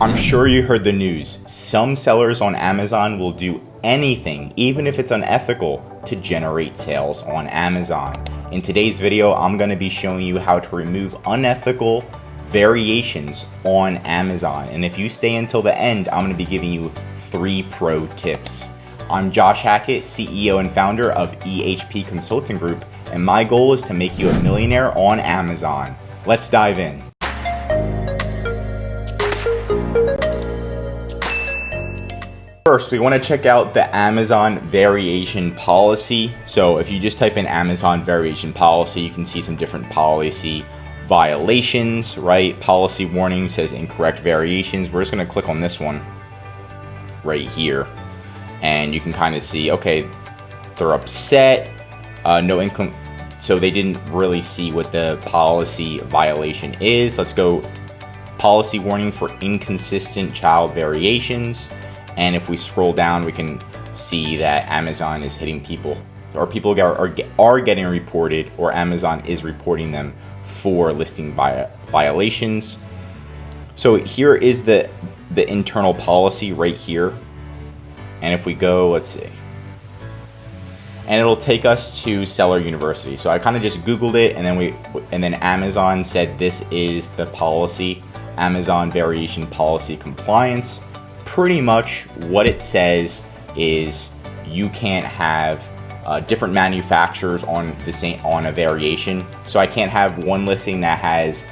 I'm sure you heard the news. Some sellers on Amazon will do anything, even if it's unethical, to generate sales on Amazon. In today's video, I'm going to be showing you how to remove unethical variations on Amazon. And if you stay until the end, I'm going to be giving you 3 pro tips. I'm Josh Hackett, CEO and founder of EHP Consulting Group, and my goal is to make you a millionaire on Amazon. Let's dive in. First, we want to check out the Amazon variation policy. So if you just type in Amazon variation policy, you can see some different policy violations, right? Policy warning says incorrect variations. We're just going to click on this one right here. And you can kind of see, okay, they're upset, no income. So they didn't really see what the policy violation is. Let's go policy warning for inconsistent child variations. And if we scroll down, we can see that Amazon is hitting people, or people are getting reported, or Amazon is reporting them for listing violations. So here is the internal policy right here. And if we go, let's see, and it'll take us to Seller University. So I kind of just Googled it, and then Amazon said this is the policy, Amazon variation policy compliance. Pretty much what it says is you can't have different manufacturers on a variation. So I can't have one listing that has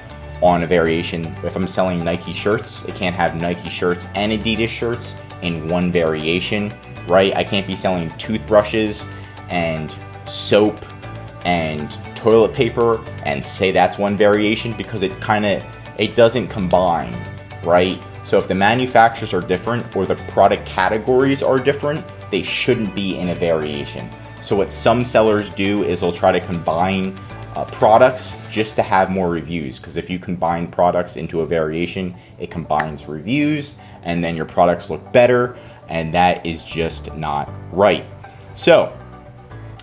on a variation. If I'm selling Nike shirts, it can't have Nike shirts and Adidas shirts in one variation, right? I can't be selling toothbrushes and soap and toilet paper and say that's one variation, because it doesn't combine, right? So if the manufacturers are different or the product categories are different, they shouldn't be in a variation. So what some sellers do is they'll try to combine products just to have more reviews, because if you combine products into a variation, it combines reviews and then your products look better, and that is just not right. So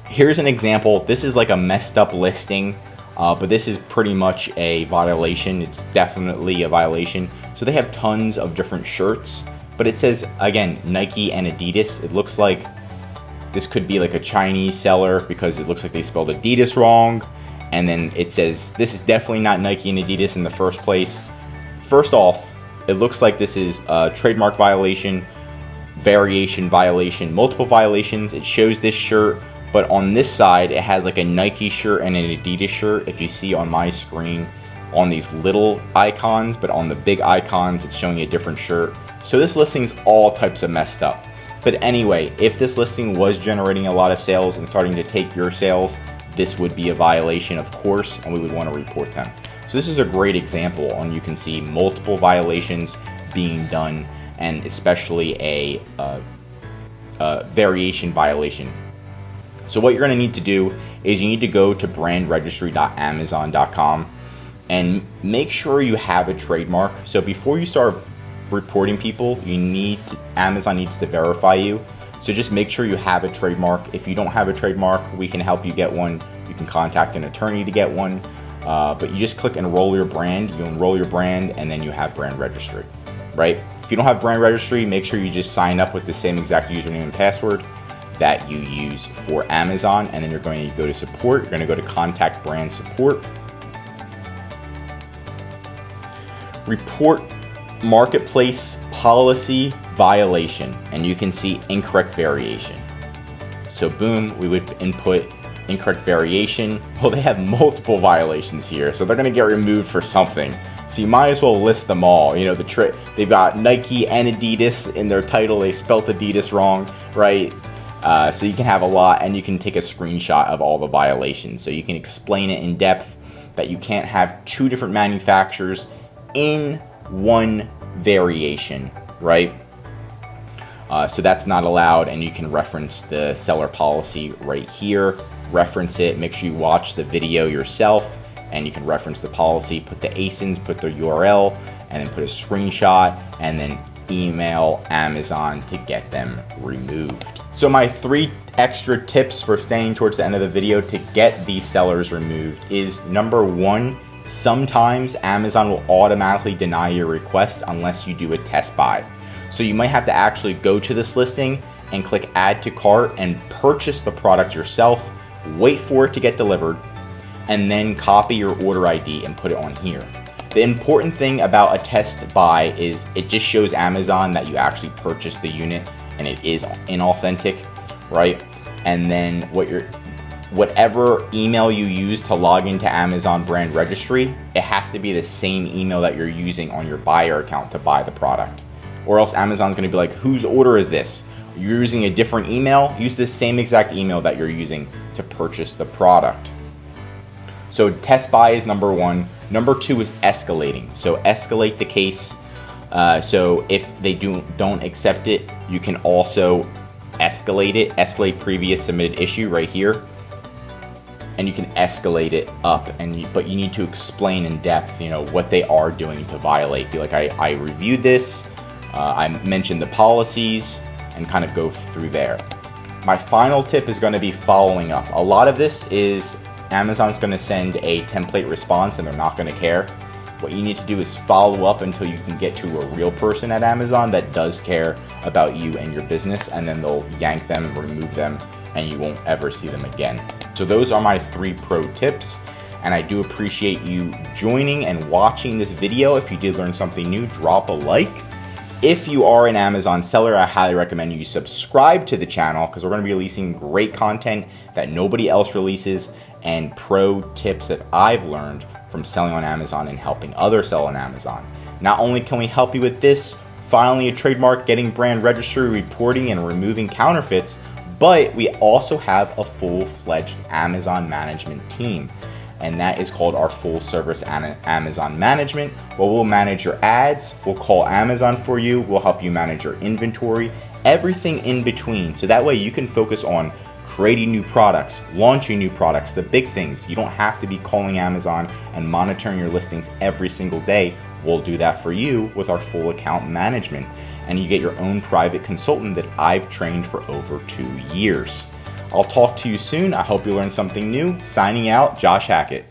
here's an example. This is like a messed up listing, but this is pretty much a violation. It's definitely a violation. So they have tons of different shirts, but it says, again, Nike and Adidas. It looks like this could be like a Chinese seller, because it looks like they spelled Adidas wrong. And then it says this is definitely not Nike and Adidas in the first place. First off, it looks like this is a trademark violation, variation violation, multiple violations. It shows this shirt, but on this side, it has like a Nike shirt and an Adidas shirt. If you see on my screen, on these little icons, but on the big icons, it's showing a different shirt. So this listing's all types of messed up. But anyway, if this listing was generating a lot of sales and starting to take your sales, this would be a violation, of course, and we would want to report them. So this is a great example on, you can see multiple violations being done, and especially a variation violation. So what you're going to need to do is you need to go to brandregistry.amazon.com and make sure you have a trademark. So before you start reporting people, Amazon needs to verify you. So just make sure you have a trademark. If you don't have a trademark, we can help you get one. You can contact an attorney to get one. But you just click enroll your brand. You enroll your brand, and then you have brand registry, right? If you don't have brand registry, make sure you just sign up with the same exact username and password that you use for Amazon. And then you're going to go to support. You're going to go to contact brand support. Report marketplace policy violation, and you can see incorrect variation. So boom, we would input incorrect variation. Well, they have multiple violations here, so they're going to get removed for something. So you might as well list them all. You know, they've got Nike and Adidas in their title. They spelt Adidas wrong, right? So you can have a lot, and you can take a screenshot of all the violations. So you can explain it in depth that you can't have 2 different manufacturers in one variation, right? So that's not allowed, and you can reference the seller policy right here. Reference it, make sure you watch the video yourself, and you can reference the policy, put the ASINs, put the URL, and then put a screenshot, and then email Amazon to get them removed. So my 3 extra tips for staying towards the end of the video to get these sellers removed is, number 1, Sometimes Amazon will automatically deny your request unless you do a test buy. So you might have to actually go to this listing and click add to cart and purchase the product yourself, wait for it to get delivered, and then copy your order ID and put it on here. The important thing about a test buy is it just shows Amazon that you actually purchased the unit and it is inauthentic, right? And then whatever email you use to log into Amazon brand registry, it has to be the same email that you're using on your buyer account to buy the product. Or else Amazon's gonna be like, whose order is this? You're using a different email, use the same exact email that you're using to purchase the product. So test buy is number one. Number two is escalating. So escalate the case. So if they don't accept it, you can also escalate it. Escalate previous submitted issue right here. And you can escalate it up, but you need to explain in depth, what they are doing to violate. Be like, I reviewed this, I mentioned the policies, and kind of go through there. My final tip is going to be following up. A lot of this is Amazon's going to send a template response and they're not going to care. What you need to do is follow up until you can get to a real person at Amazon that does care about you and your business, and then they'll yank them, remove them, and you won't ever see them again. So those are my 3 pro tips, and I do appreciate you joining and watching this video. If you did learn something new, drop a like. If you are an Amazon seller, I highly recommend you subscribe to the channel because we're going to be releasing great content that nobody else releases and pro tips that I've learned from selling on Amazon and helping others sell on Amazon. Not only can we help you with this, filing a trademark, getting brand registry, reporting, and removing counterfeits, but we also have a full-fledged Amazon management team. And that is called our full service Amazon management, where we'll manage your ads, we'll call Amazon for you, we'll help you manage your inventory, everything in between. So that way you can focus on creating new products, launching new products, the big things. You don't have to be calling Amazon and monitoring your listings every single day. We'll do that for you with our full account management. And you get your own private consultant that I've trained for over 2 years. I'll talk to you soon. I hope you learned something new. Signing out, Josh Hackett.